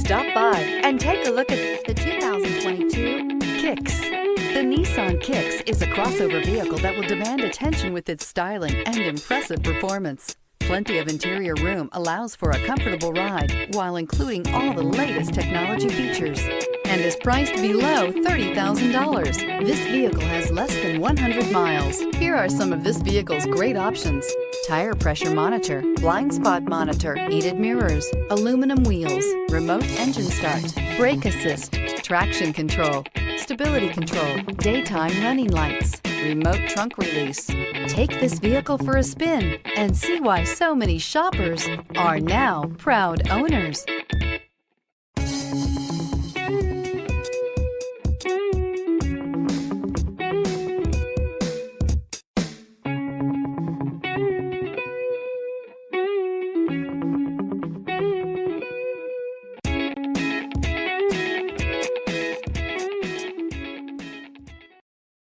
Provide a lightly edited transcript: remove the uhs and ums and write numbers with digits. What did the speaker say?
Stop by and take a look at the 2022 Kicks. The Nissan Kicks is a crossover vehicle that will demand attention with its styling and impressive performance. Plenty of interior room allows for a comfortable ride while including all the latest technology features and is priced below $30,000. This vehicle has less than 100 miles. Here are some of this vehicle's great options: tire pressure monitor, blind spot monitor, heated mirrors, aluminum wheels, remote engine start, brake assist, traction control, stability control, daytime running lights, remote trunk release. Take this vehicle for a spin and see why so many shoppers are now proud owners.